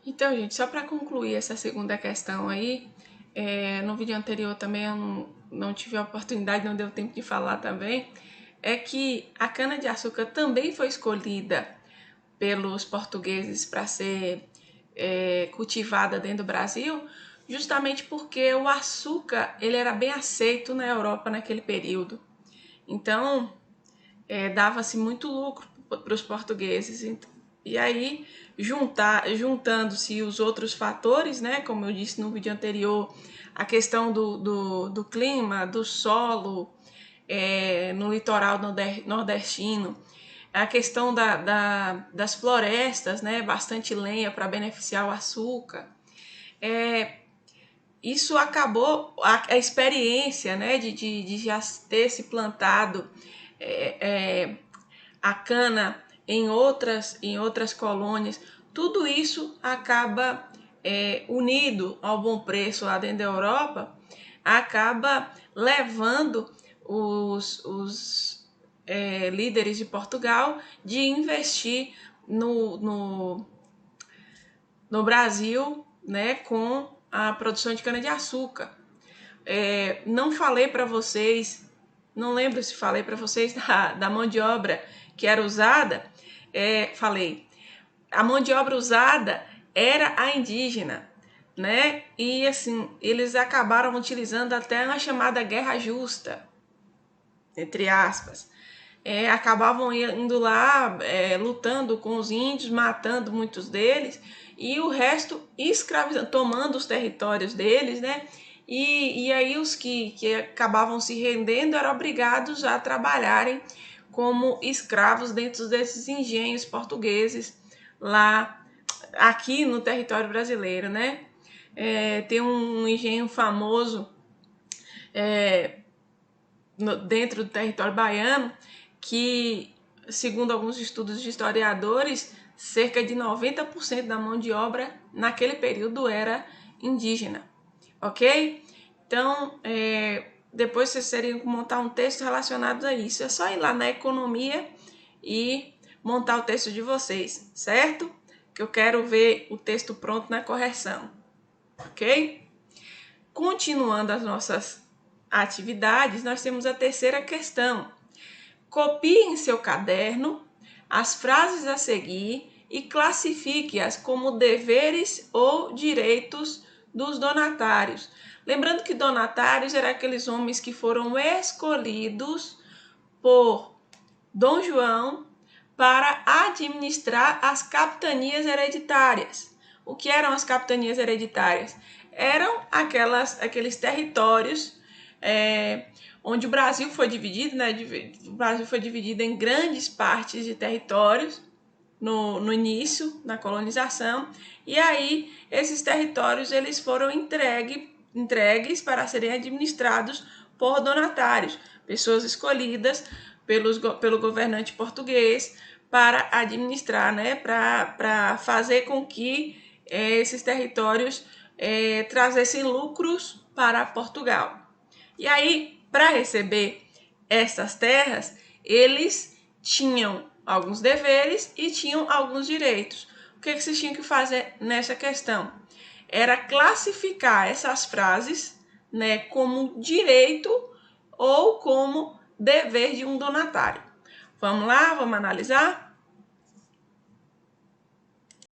Então, gente, só para concluir essa segunda questão aí, no vídeo anterior também eu não tive a oportunidade, não deu tempo de falar também, é que a cana-de-açúcar também foi escolhida pelos portugueses para ser cultivada dentro do Brasil, justamente porque o açúcar ele era bem aceito na Europa naquele período. Então, dava-se muito lucro para os portugueses. E aí, juntando-se os outros fatores, né, como eu disse no vídeo anterior, a questão do clima, do solo no litoral nordestino, a questão das florestas, né, bastante lenha para beneficiar o açúcar. Isso acabou, a experiência, né, de já ter se plantado a cana em outras colônias, tudo isso acaba unido ao bom preço lá dentro da Europa, acaba levando os líderes de Portugal de investir no Brasil, né, com a produção de cana-de-açúcar. Não falei para vocês, não lembro se falei para vocês da mão de obra que era usada. Falei, a mão de obra usada era a indígena, né? E assim, eles acabaram utilizando até uma chamada guerra justa, entre aspas. Acabavam indo lá, lutando com os índios, matando muitos deles, e o resto escravizando, tomando os territórios deles, né? E aí os que acabavam se rendendo eram obrigados a trabalharem como escravos dentro desses engenhos portugueses lá, aqui no território brasileiro, né? Tem um engenho famoso dentro do território baiano que, segundo alguns estudos de historiadores, cerca de 90% da mão de obra naquele período era indígena, ok? Então, depois vocês teriam que montar um texto relacionado a isso. É só ir lá na economia e montar o texto de vocês, certo? Que eu quero ver o texto pronto na correção, ok? Continuando as nossas atividades, nós temos a terceira questão. Copie em seu caderno as frases a seguir e classifique-as como deveres ou direitos dos donatários. Lembrando que donatários eram aqueles homens que foram escolhidos por Dom João para administrar as capitanias hereditárias. O que eram as capitanias hereditárias? Eram aqueles territórios onde o Brasil foi dividido, né? O Brasil foi dividido em grandes partes de territórios no início, na colonização, e aí esses territórios eles foram entregues para serem administrados por donatários, pessoas escolhidas pelo governante português para administrar, né, para fazer com que esses territórios trazessem lucros para Portugal. E aí, para receber essas terras, eles tinham alguns deveres e tinham alguns direitos. O que vocês tinham que fazer nessa questão? Era classificar essas frases, né, como direito ou como dever de um donatário. Vamos lá, vamos analisar?